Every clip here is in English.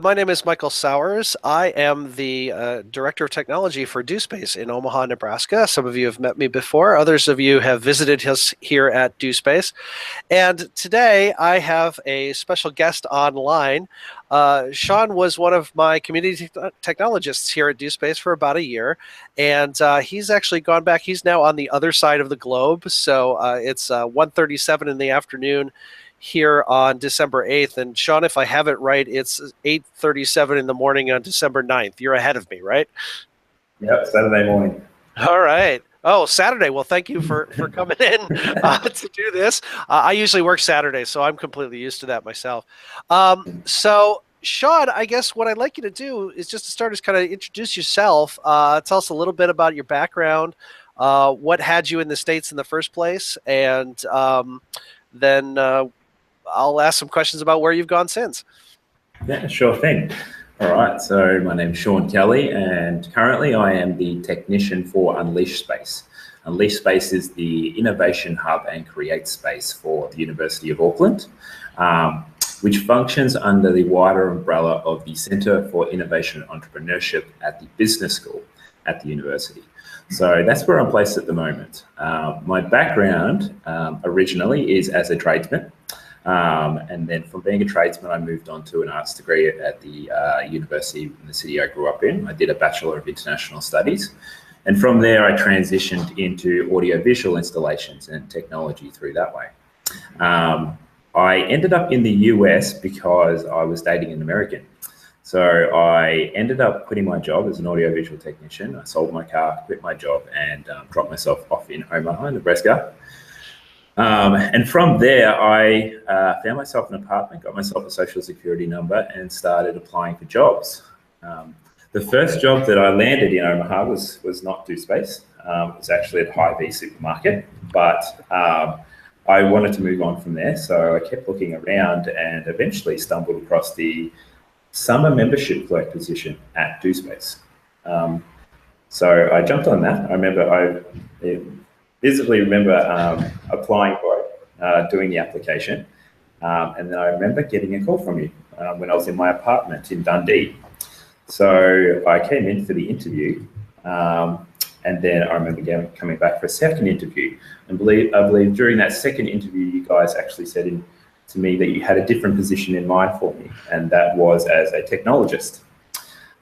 My name is Michael Sowers. I am the Director of Technology for DoSpace in Omaha, Nebraska. Some of you have met me before. Others of you have visited us here at DoSpace. And today I have a special guest online. Sean was one of my community technologists here at DoSpace for about a year. And he's actually gone back. He's now on the other side of the globe. So it's 1:37 in the afternoon here on December 8th. And Sean, if I have it right, it's 8:37 in the morning on December 9th. You're ahead of me, right? Yep, Saturday morning. All right. Oh, Saturday. Well, thank you for coming in to do this. I usually work Saturday, so I'm completely used to that myself. So, Sean, I guess what I'd like you to do is just to start is kind of introduce yourself. Tell us a little bit about your background, what had you in the States in the first place, and then I'll ask some questions about where you've gone since. Yeah, sure thing. All right, so my name's Sean Kelly, and currently I am the technician for Unleash Space. Unleash Space is the innovation hub and create space for the University of Auckland, which functions under the wider umbrella of the Centre for Innovation and Entrepreneurship at the Business School at the university. So that's where I'm placed at the moment. My background originally is as a tradesman. And then from being a tradesman, I moved on to an arts degree at the university in the city I grew up in. I did a Bachelor of International Studies. And from there, I transitioned into audiovisual installations and technology through that way. I ended up in the US because I was dating an American. So I ended up quitting my job as an audiovisual technician. I sold my car, quit my job, and dropped myself off in Omaha, Nebraska. And from there, I found myself an apartment, got myself a social security number, and started applying for jobs. The first job that I landed in Omaha was not DoSpace. It was actually at Hy-Vee supermarket, but I wanted to move on from there. So I kept looking around and eventually stumbled across the summer membership clerk position at DoSpace. So I jumped on that. I visibly remember applying for it, doing the application. And then I remember getting a call from you when I was in my apartment in Dundee. So I came in for the interview, and then I remember coming back for a second interview. And I believe during that second interview, you guys actually said to me that you had a different position in mind for me, and that was as a technologist.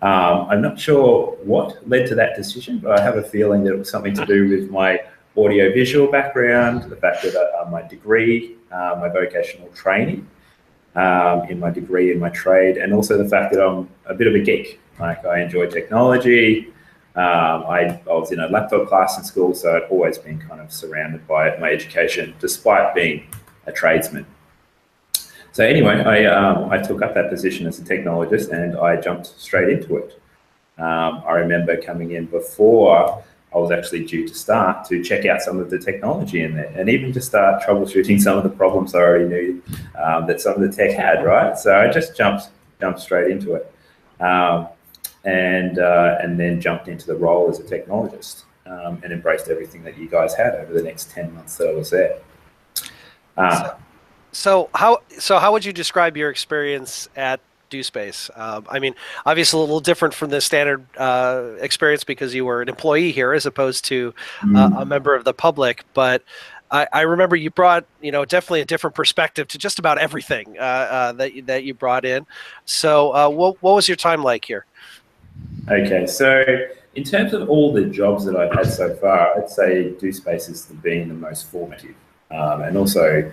I'm not sure what led to that decision, but I have a feeling that it was something to do with my audiovisual background, the fact that my degree, my vocational training in my degree in my trade, and also the fact that I'm a bit of a geek. Like, I enjoy technology. I was in a laptop class in school, so I'd always been kind of surrounded by it, my education, despite being a tradesman. So anyway, I took up that position as a technologist, and I jumped straight into it. I remember coming in before I was actually due to start to check out some of the technology in there, and even to start troubleshooting some of the problems I already knew that some of the tech had, right? So I just jumped straight into it, and then jumped into the role as a technologist, and embraced everything that you guys had over the next 10 months that I was there. So how would you describe your experience at DoSpace? I mean, obviously a little different from the standard experience because you were an employee here as opposed to a member of the public. But I remember you brought, definitely a different perspective to just about everything that you brought in. So what was your time like here? Okay, so in terms of all the jobs that I've had so far, I'd say DoSpace has been the most formative, and also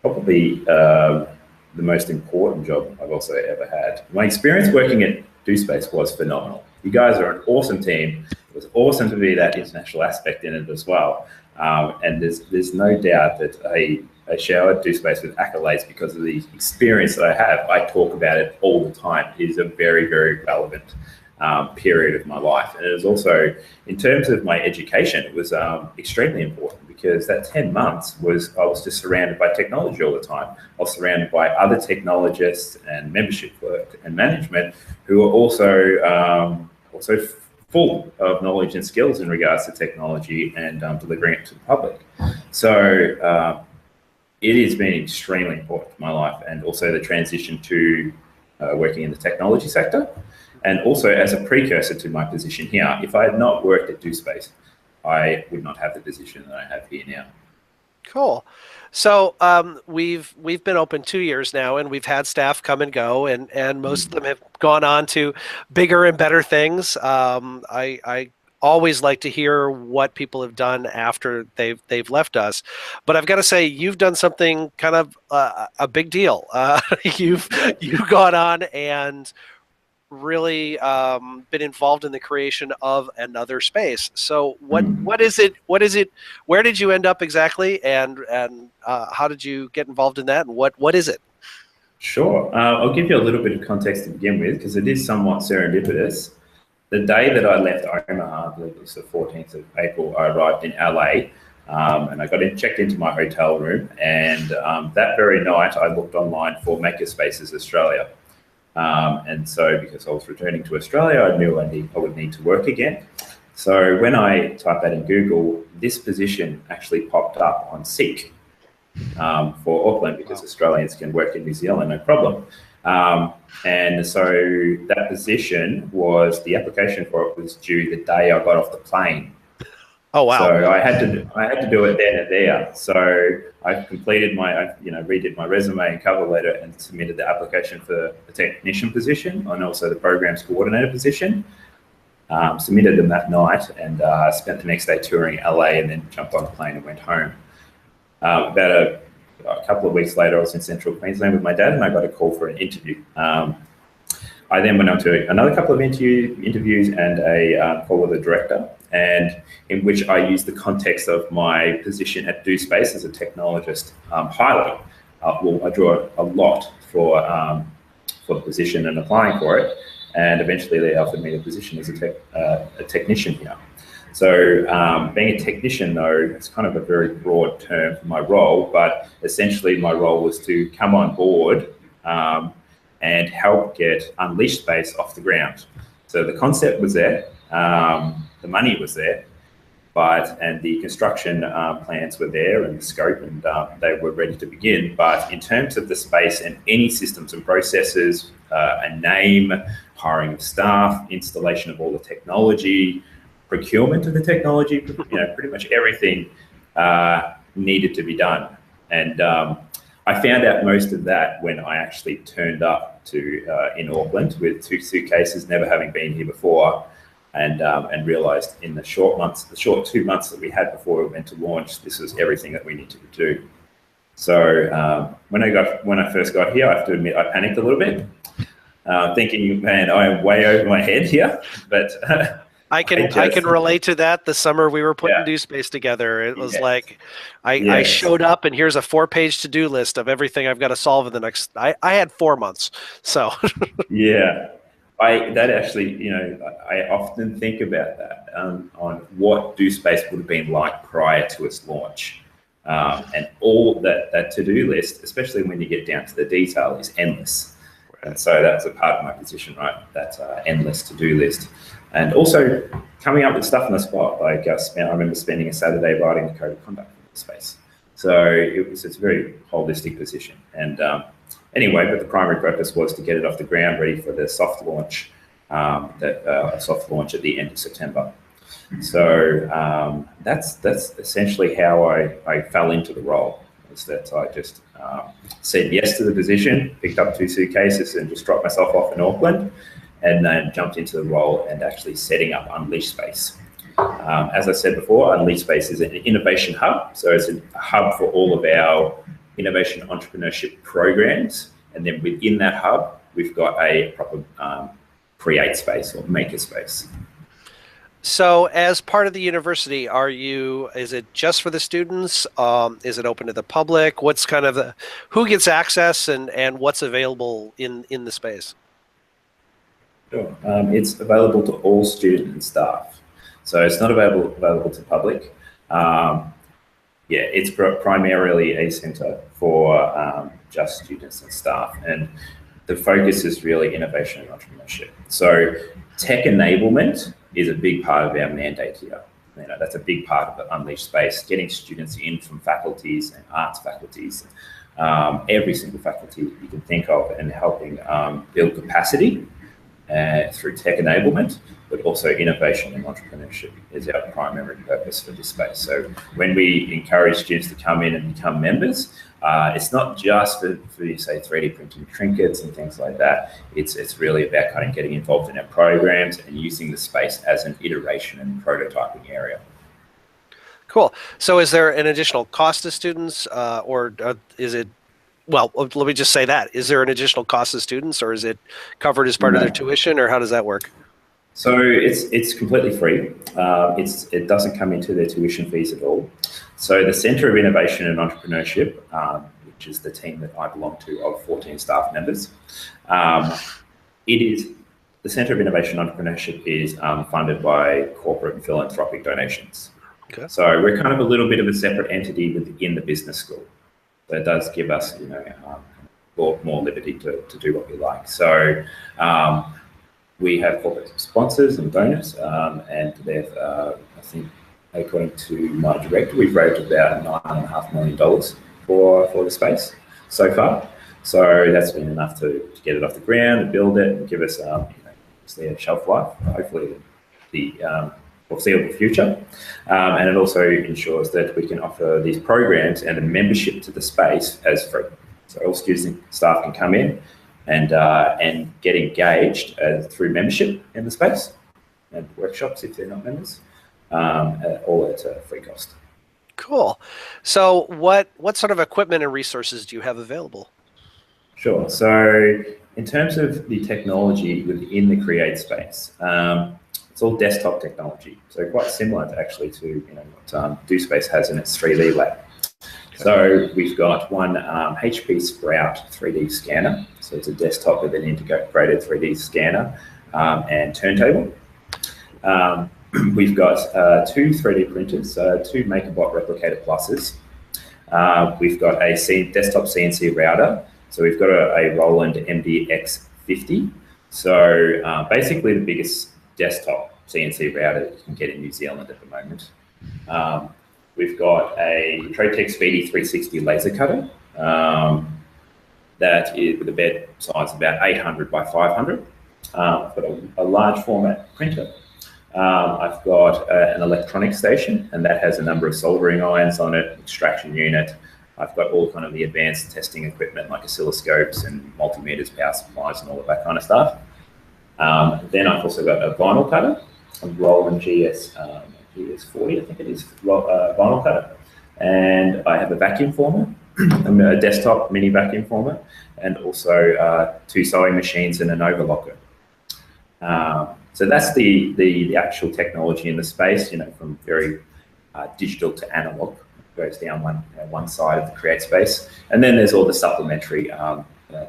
probably the most important job I've also ever had. My experience working at DoSpace was phenomenal. You guys are an awesome team. It was awesome to be that international aspect in it as well. And there's no doubt that I showered DoSpace with accolades because of the experience that I have. I talk about it all the time. It is a very, very relevant period of my life. And it was also, in terms of my education, it was extremely important because that 10 months I was just surrounded by technology all the time. I was surrounded by other technologists and membership work and management who were also full of knowledge and skills in regards to technology and delivering it to the public. So it has been extremely important to my life, and also the transition to working in the technology sector. And also as a precursor to my position here, if I had not worked at DoSpace, I would not have the position that I have here now. Cool. So we've been open 2 years now, and we've had staff come and go, and most of them have gone on to bigger and better things. I always like to hear what people have done after they've left us, but I've got to say you've done something kind of a big deal. You've gone on and really been involved in the creation of another space. So what is it? What is it? Where did you end up exactly, and how did you get involved in that? And what is it? Sure. I'll give you a little bit of context to begin with, because it is somewhat serendipitous. The day that I left Omaha, I believe it was the 14th of April, I arrived in LA, and I checked into my hotel room, and that very night I looked online for Makerspaces Australia. And so because I was returning to Australia, I knew I would need to work again. So when I typed that in Google, this position actually popped up on Seek for Auckland, because Australians can work in New Zealand, no problem. And so that position the application for it was due the day I got off the plane. Oh, wow. So I had to do it then and there. So I completed redid my resume and cover letter and submitted the application for the technician position and also the programs coordinator position. Submitted them that night, and spent the next day touring LA, and then jumped on a plane and went home. About a couple of weeks later, I was in Central Queensland with my dad, and I got a call for an interview. I then went on to another couple of interviews and a call with the director, and in which I used the context of my position at DoSpace as a technologist highly. I drew a lot for the position and applying for it, and eventually they offered me the position as a technician here. So being a technician, though, it's kind of a very broad term for my role, but essentially my role was to come on board and help get Unleashed Space off the ground. So the concept was there, the money was there, and the construction plans were there, and the scope, and they were ready to begin. But in terms of the space and any systems and processes, a name, hiring of staff, installation of all the technology, procurement of the technology, pretty much everything needed to be done. And I found out most of that when I actually turned up in Auckland with 2 suitcases, never having been here before, and realised in the short 2 months that we had before we went to launch, this was everything that we needed to do. So when I first got here, I have to admit I panicked a little bit, thinking, man, I am way over my head here, but. I can relate to that. The summer we were putting DoSpace together, it was like I showed up, and here's a 4-page to-do list of everything I've got to solve in the next. I had 4 months, so yeah. I often think about that on what DoSpace would have been like prior to its launch, and all that to-do list, especially when you get down to the detail, is endless. And so that's a part of my position, right? That endless to-do list. And also coming up with stuff on the spot. Like I remember spending a Saturday writing the code of conduct for the space. So it's a very holistic position. And anyway, but the primary purpose was to get it off the ground, ready for the soft launch, a soft launch at the end of September. So that's essentially how I fell into the role. Was that I just said yes to the position, picked up 2 suitcases, and just dropped myself off in Auckland, and then jumped into the role and actually setting up Unleashed Space. As I said before, Unleashed Space is an innovation hub. So it's a hub for all of our innovation entrepreneurship programs. And then within that hub, we've got a proper create space or maker space. So as part of the university, is it just for the students? Is it open to the public? What's kind of who gets access, and what's available in the space? Sure. It's available to all students and staff. So it's not available to public. It's primarily a centre for just students and staff. And the focus is really innovation and entrepreneurship. So tech enablement is a big part of our mandate here. That's a big part of the Unleashed Space, getting students in from faculties and arts faculties, every single faculty you can think of, and helping build capacity through tech enablement, but also innovation and entrepreneurship is our primary purpose for this space. So when we encourage students to come in and become members, it's not just for say 3D printing trinkets and things like that. It's really about kind of getting involved in our programs and using the space as an iteration and prototyping area. Cool. So is there an additional cost to students, or is it, well, let me just say that. Is there an additional cost to students, or is it covered as part of their tuition, or how does that work? So it's completely free. It doesn't come into their tuition fees at all. So the Centre of Innovation and Entrepreneurship, which is the team that I belong to of 14 staff members, the Centre of Innovation and Entrepreneurship is funded by corporate and philanthropic donations. Okay. So we're kind of a little bit of a separate entity within the business school. So it does give us, more liberty to do what we like. So we have corporate sponsors and donors, and they've, I think, according to my director, we'we've raised about $9.5 million for the space so far. So that's been enough to get it off the ground and build it and give us a shelf life, hopefully the foreseeable future. And it also ensures that we can offer these programs and a membership to the space as free. So all students and staff can come in and get engaged through membership in the space and workshops if they're not members, all at a free cost. Cool. So what sort of equipment and resources do you have available? Sure. So in terms of the technology within the Create space, it's all desktop technology. So quite similar to what DoSpace has in its 3D lab. So we've got one HP Sprout 3D scanner. So it's a desktop with an integrated 3D scanner and turntable. We've got two 3D printers, two MakerBot Replicator Pluses. We've got a desktop CNC router. So we've got a Roland MDX50. So basically the biggest desktop CNC router that you can get in New Zealand at the moment. We've got a Trotec Speedy 360 laser cutter that is with a bed size about 800 by 500. I've got a large format printer. I've got an electronic station, and that has a number of soldering irons on it, extraction unit. I've got all kind of the advanced testing equipment like oscilloscopes and multimeters, power supplies, and all of that kind of stuff. Then I've also got a vinyl cutter, a Roland GS40, I think it is, vinyl cutter. And I have a vacuum former, a desktop mini vacuum former, and also two sewing machines and an overlocker. So that's the actual technology in the space, from very digital to analog. It goes down one side of the Create space. And then there's all the supplementary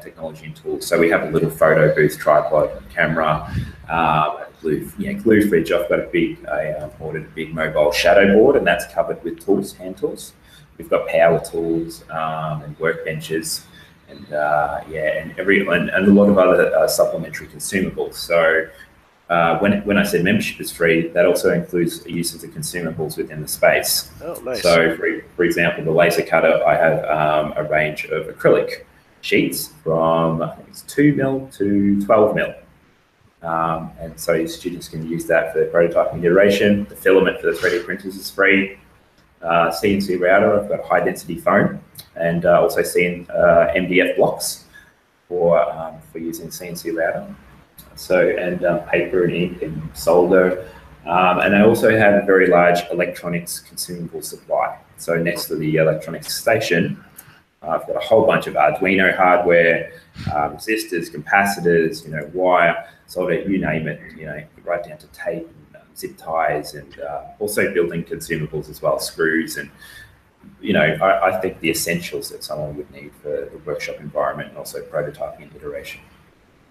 technology and tools. So we have a little photo booth, tripod, camera, glue fridge. I've got ordered a big mobile shadow board, and that's covered with tools, hand tools. We've got power tools and workbenches, and a lot of other supplementary consumables. So when I said membership is free, that also includes the use of the consumables within the space. Oh, nice. So for example, the laser cutter, I have a range of acrylic sheets from, I think it's 2 mil to 12 mil. And so students can use that for their prototyping iteration. The filament for the 3D printers is free. CNC router, I've got high density foam, and also MDF blocks for using CNC router. So, and paper and ink and solder. And I also have a very large electronics consumable supply. So next to the electronics station, I've got a whole bunch of Arduino hardware, resistors, capacitors, wire, solder, you name it, right down to tape and zip ties, and also building consumables as well, screws, and I think the essentials that someone would need for the workshop environment, and also prototyping and iteration.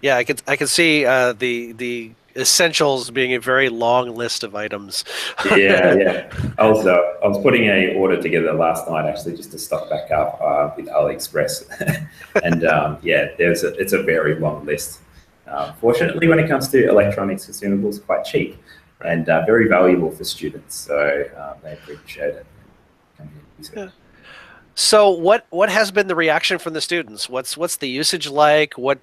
Yeah, I could see the essentials being a very long list of items. Yeah. I was putting an order together last night actually just to stock back up with AliExpress, and it's a very long list. Fortunately, when it comes to electronics consumables, quite cheap and very valuable for students, so they appreciate it. Yeah. So what has been the reaction from the students? What's the usage like? What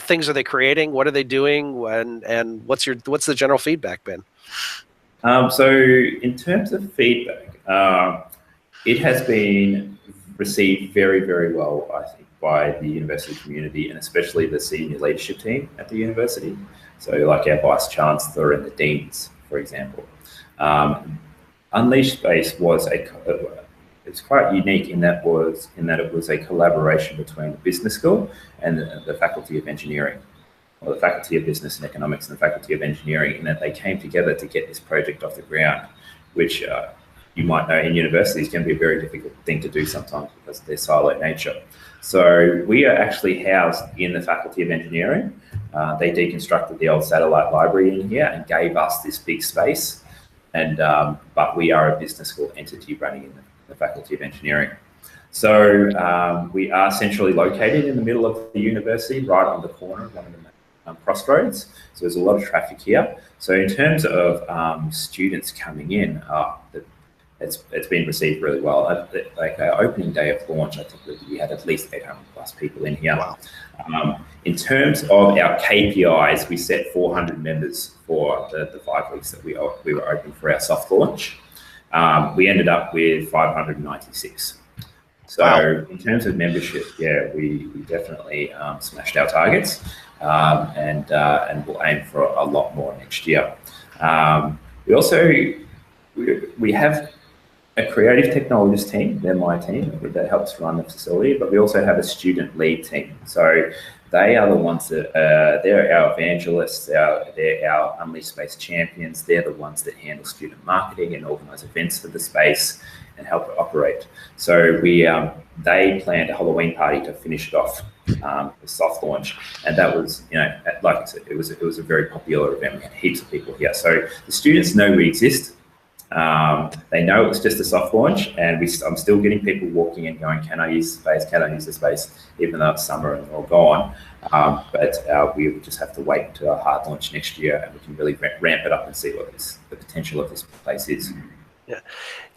things are they creating? What are they doing? And what's the general feedback been? So in terms of feedback, it has been received very, very well, I think, by the university community and especially the senior leadership team at the university. So like our vice chancellor and the deans, for example. Um, Unleashed Space was it's quite unique in that it was a collaboration between the business school and the faculty of engineering, or the faculty of business and economics and the faculty of engineering, in that they came together to get this project off the ground, which you might know in universities can be a very difficult thing to do sometimes because of their siloed nature. So we are actually housed in the faculty of engineering. They deconstructed the old satellite library in here and gave us this big space. And but we are a business school entity running in the faculty of engineering. So we are centrally located in the middle of the university, right on the corner of one of the crossroads. So there's a lot of traffic here. So in terms of students coming in, it's been received really well. Like our opening day of launch, I think we had at least 800 plus people in here. Wow. In terms of our KPIs, we set 400 members for the 5 weeks that we were open for our soft launch. We ended up with 596. So wow. In terms of membership, yeah, we definitely smashed our targets, and we'll aim for a lot more next year. We have a creative technologist team. They're my team that helps run the facility, but we also have a student lead team. So they are the ones that they're our evangelists. They're our Unleashed Space champions. They're the ones that handle student marketing and organise events for the space and help it operate. So they planned a Halloween party to finish it off, the soft launch, and that was, like I said, it was a very popular event. We had heaps of people here. So the students know we exist. They know it was just a soft launch, and I'm still getting people walking in going, can I use the space? Can I use the space? Even though it's summer and they're all gone. But we just have to wait until our hard launch next year, and we can really ramp it up and see what the potential of this place is. Yeah.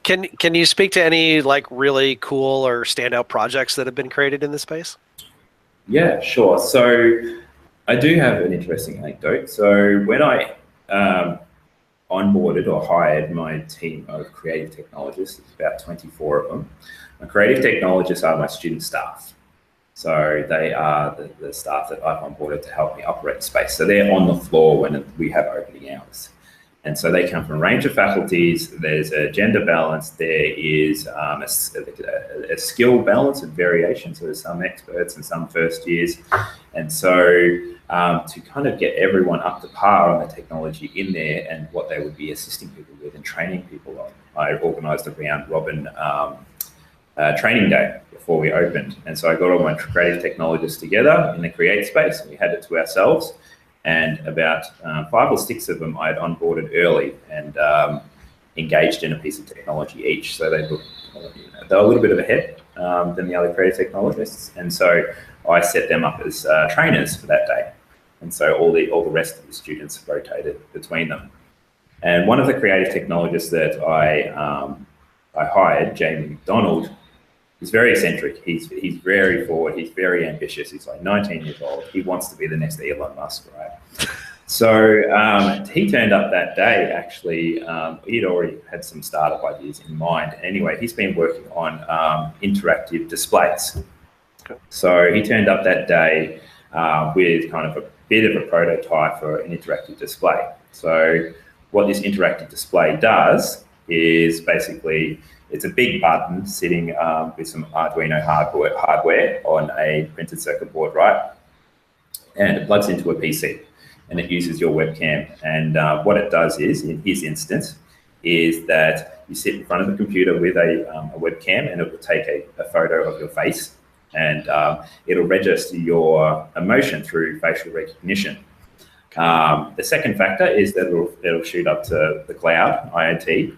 Can you speak to any like really cool or standout projects that have been created in this space? Yeah, sure. So I do have an interesting anecdote. So when I onboarded or hired my team of creative technologists, it's about 24 of them. My creative technologists are my student staff. So they are the staff that I've onboarded to help me operate the space. So they're on the floor when we have opening hours. And so they come from a range of faculties. There's a gender balance. There is a skill balance and variation. So there's some experts and some first years. And so to kind of get everyone up to par on the technology in there and what they would be assisting people with and training people on, I organised a round robin training day before we opened. And so I got all my creative technologists together in the create space, and we had it to ourselves. And about 5 or 6 of them I had onboarded early and engaged in a piece of technology each. So they were a little bit of ahead than the other creative technologists. And so I set them up as trainers for that day. And so all the rest of the students rotated between them. And one of the creative technologists that I hired, Jamie McDonald, he's very eccentric. He's very forward. He's very ambitious. He's like 19 years old. He wants to be the next Elon Musk, right? So he turned up that day. Actually, he'd already had some startup ideas in mind. Anyway, he's been working on interactive displays. So he turned up that day with kind of a bit of a prototype for an interactive display. So what this interactive display does is basically it's a big button sitting with some Arduino hardware on a printed circuit board, right? And it plugs into a PC and it uses your webcam. And what it does is, in his instance, is that you sit in front of the computer with a webcam and it will take a photo of your face and it'll register your emotion through facial recognition. The second factor is that it'll shoot up to the cloud, IoT,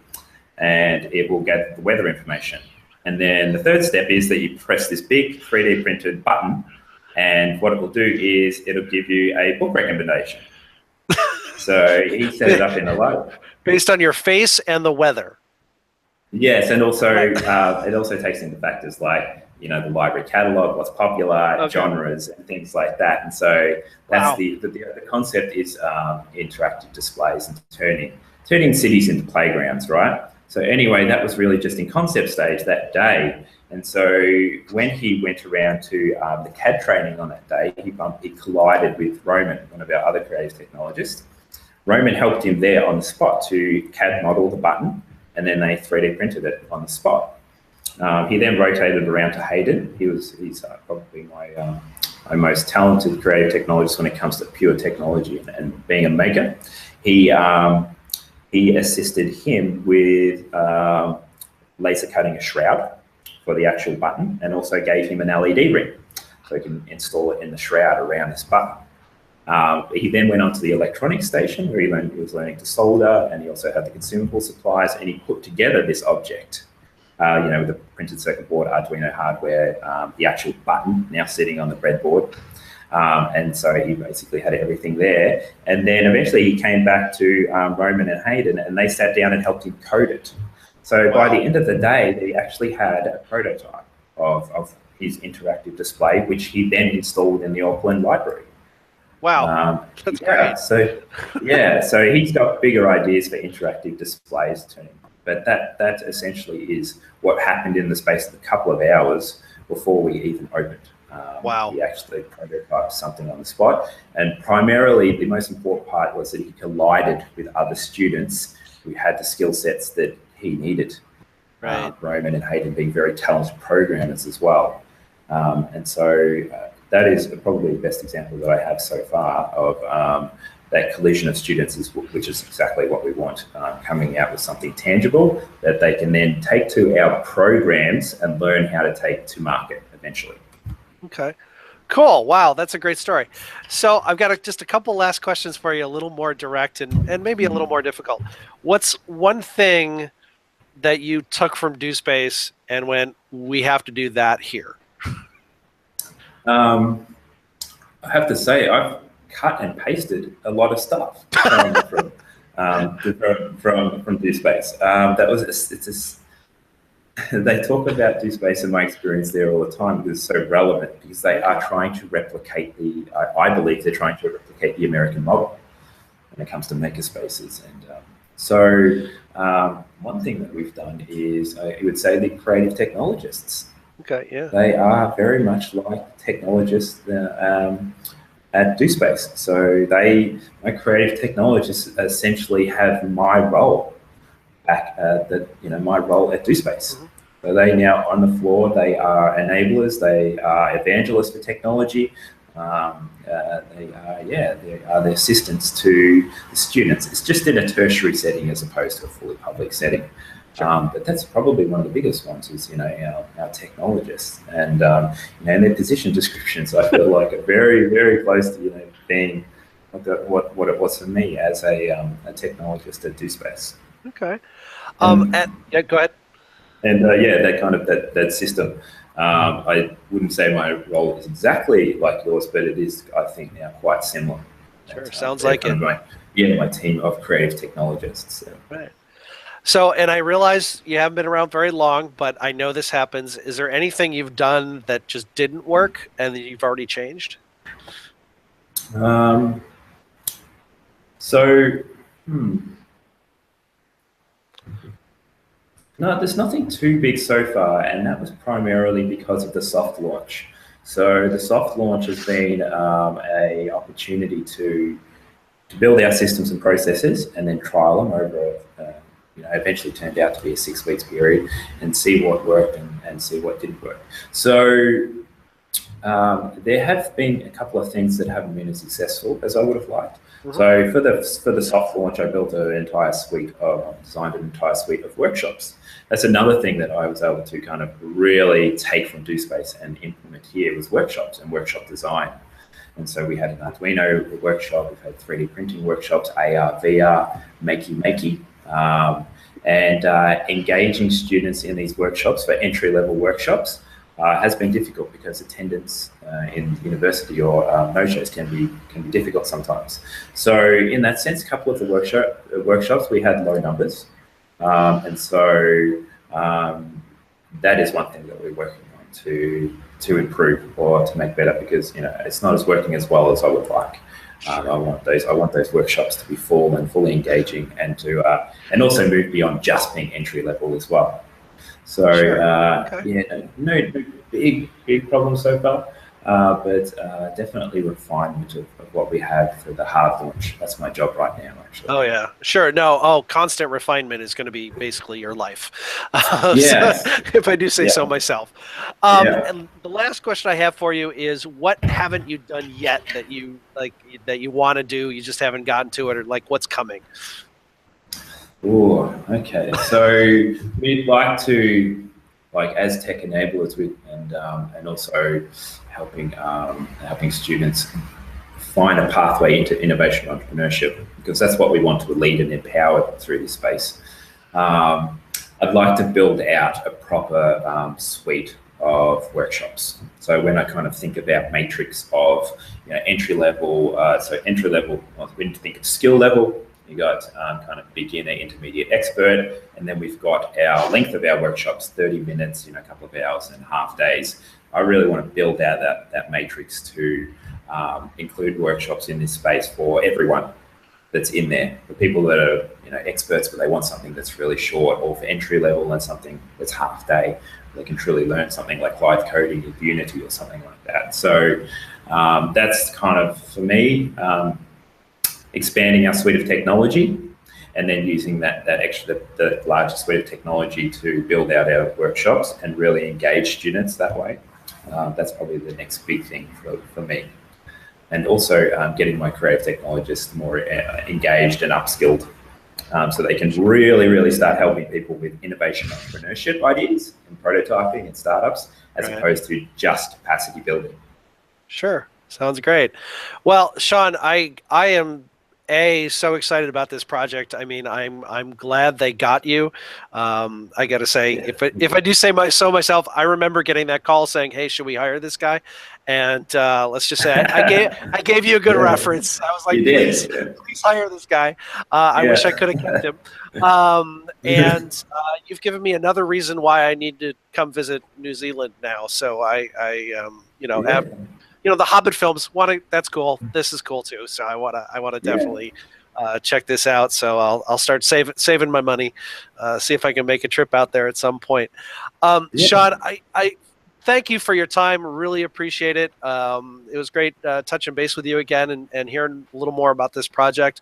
and it will get the weather information. And then the third step is that you press this big 3D printed button, and what it will do is it'll give you a book recommendation. So he set it up in a lab. Based on your face and the weather. Yes, and also it also takes into factors like the library catalog, what's popular, Okay. genres, and things like that. And so that's Wow. the concept is interactive displays and turning cities into playgrounds, right? So anyway, that was really just in concept stage that day. And so when he went around to the CAD training on that day, he collided with Roman, one of our other creative technologists. Roman helped him there on the spot to CAD model the button, and then they 3D printed it on the spot. He then rotated around to Hayden. He's probably my most talented creative technologist when it comes to pure technology and being a maker. He assisted him with laser cutting a shroud for the actual button, and also gave him an LED ring so he can install it in the shroud around this button. He then went on to the electronics station where he was learning to solder, and he also had the consumable supplies, and he put together this object, with the printed circuit board, Arduino hardware, the actual button now sitting on the breadboard. And so he basically had everything there. And then eventually he came back to Roman and Hayden, and they sat down and helped him code it. So by the end of the day, they actually had a prototype of his interactive display, which he then installed in the Auckland library. Wow, that's great. So he's got bigger ideas for interactive displays too. But that essentially is what happened in the space of a couple of hours before we even opened. Wow. He actually prototyped something on the spot. And primarily, the most important part was that he collided with other students who had the skill sets that he needed. Right. Roman and Hayden being very talented programmers as well. And so that is probably the best example that I have so far of that collision of students, which is exactly what we want, coming out with something tangible that they can then take to our programs and learn how to take to market eventually. Okay, cool. Wow, that's a great story. So I've got just a couple last questions for you, a little more direct and maybe a little more difficult. What's one thing that you took from DoSpace and went, we have to do that here? I have to say, I've cut and pasted a lot of stuff from DoSpace. They talk about DoSpace and my experience there all the time because it's so relevant, because they are trying to replicate I believe they're trying to replicate the American model when it comes to makerspaces. And one thing that we've done is, I would say, the creative technologists. Okay, yeah. They are very much like technologists at DoSpace. So my creative technologists essentially have my role back my role at DoSpace. Mm-hmm. So they now on the floor, they are enablers, they are evangelists for technology. They are the assistants to the students. It's just in a tertiary setting as opposed to a fully public setting. Sure. But that's probably one of the biggest ones is, our technologists. And, in their position descriptions, I feel like are very, very close to, being what it was for me as a technologist at DoSpace. Okay. Yeah, go ahead. And that system. I wouldn't say my role is exactly like yours, but it is, I think, now quite similar. Sure, sounds like it. My team of creative technologists. So. Right. So, and I realize you haven't been around very long, but I know this happens. Is there anything you've done that just didn't work and that you've already changed? No, there's nothing too big so far, and that was primarily because of the soft launch. So the soft launch has been a opportunity to build our systems and processes and then trial them over, eventually turned out to be a 6 weeks period, and see what worked and see what didn't work. So there have been a couple of things that haven't been as successful as I would have liked. Mm-hmm. So for the soft launch, I designed an entire suite of workshops. That's another thing that I was able to kind of really take from DoSpace and implement here was workshops and workshop design. And so we had an Arduino workshop, we've had 3D printing workshops, AR, VR, makey, and engaging students in these workshops for entry-level workshops has been difficult because attendance in university or no shows can be difficult sometimes. So in that sense, a couple of the workshops we had low numbers, and so Um, that is one thing that we're working on to improve or to make better, because it's not as working as well as I would like. I want those workshops to be full and fully engaging, and to and also move beyond just being entry level as well. So Okay. yeah, no big problem so far, but definitely refinement of what we have for the hard launch. That's my job right now, actually. Oh yeah, sure. No, constant refinement is going to be basically your life, so, Yes, if I do say so yeah, myself. yeah. And the last question I have for you is, what haven't you done yet that you like that you want to do? You just haven't gotten to it, or like what's coming? Oh, okay. So we'd like to, like, as tech enablers, and also helping students find a pathway into innovation entrepreneurship, because that's what we want to lead and empower through this space. Um, I'd like to build out a proper suite of workshops. So when I kind of think about matrix of entry level, when you think of skill level, you got kind of beginner, intermediate, expert, and then we've got our length of our workshops, 30 minutes, a couple of hours and half days. I really want to build out that matrix to include workshops in this space for everyone that's in there. For people that are experts, but they want something that's really short, or for entry level and something that's half day. They can truly learn something like live coding with Unity or something like that. So that's kind of, for me, expanding our suite of technology, and then using the larger suite of technology to build out our workshops and really engage students that way. That's probably the next big thing for me. And also getting my creative technologists more engaged and upskilled, so they can really, really start helping people with innovation entrepreneurship ideas and prototyping and startups, as Right. opposed to just capacity building. Sure. Sounds great. Well, Sean, I am so excited about this project. I mean, I'm glad they got you. I got to say, Yeah, if I do say myself, I remember getting that call saying, "Hey, should we hire this guy?" And let's just say I gave you a good yeah, reference. I was you like, did. please hire this guy. I wish I Yeah, could have kept him. And you've given me another reason why I need to come visit New Zealand now. So yeah, the Hobbit films. That's cool. This is cool too. So I wanna yeah, definitely check this out. So I'll start saving my money, see if I can make a trip out there at some point. yeah. Sean, I thank you for your time. Really appreciate it. It was great touching base with you again, and hearing a little more about this project.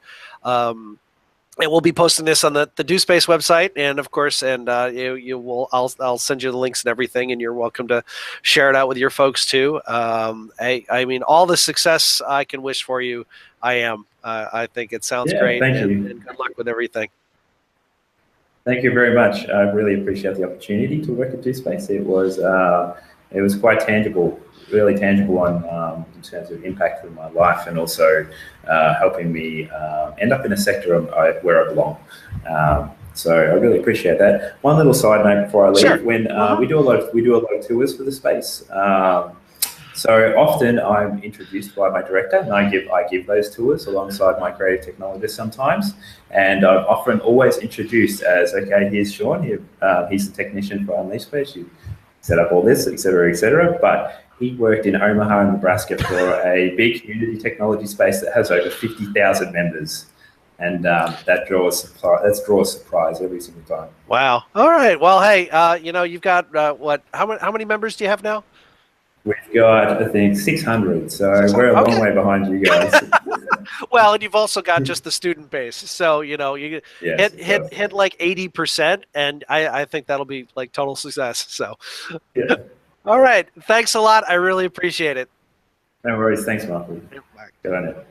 And we'll be posting this on the DoSpace website, and of course, and you will. I'll send you the links and everything, and you're welcome to share it out with your folks too. I mean, all the success I can wish for you, I am. I think it sounds Yeah, great, thank and you. good luck with everything. Thank you very much. I really appreciate the opportunity to work at DoSpace. It was quite tangible, really tangible in terms of impact for my life, and also helping me end up in a sector where I belong. So I really appreciate that. One little side note before I Sure. leave: when Uh-huh. we do a lot of tours for the space. So often I'm introduced by my director, and I give those tours alongside my creative technologist sometimes. And I'm often always introduced as, okay, here's Sean, he's the technician for Unleash Space. You set up all this, etc., etc. But he worked in Omaha, Nebraska, for a big community technology space that has over 50,000 members, and that draws surprise every single time. Wow. All right. Well, hey, you've got what? How many members do you have now? We've got, I think, 600, so 600. we're a long Okay. way behind you guys. Well, and you've also got just the student base, so you Yes, hit of hit course. hit like 80%, and I think that'll be like total success. So, Yeah. all right, thanks a lot. I really appreciate it. No worries. Thanks, Michael. Bye. Good on it.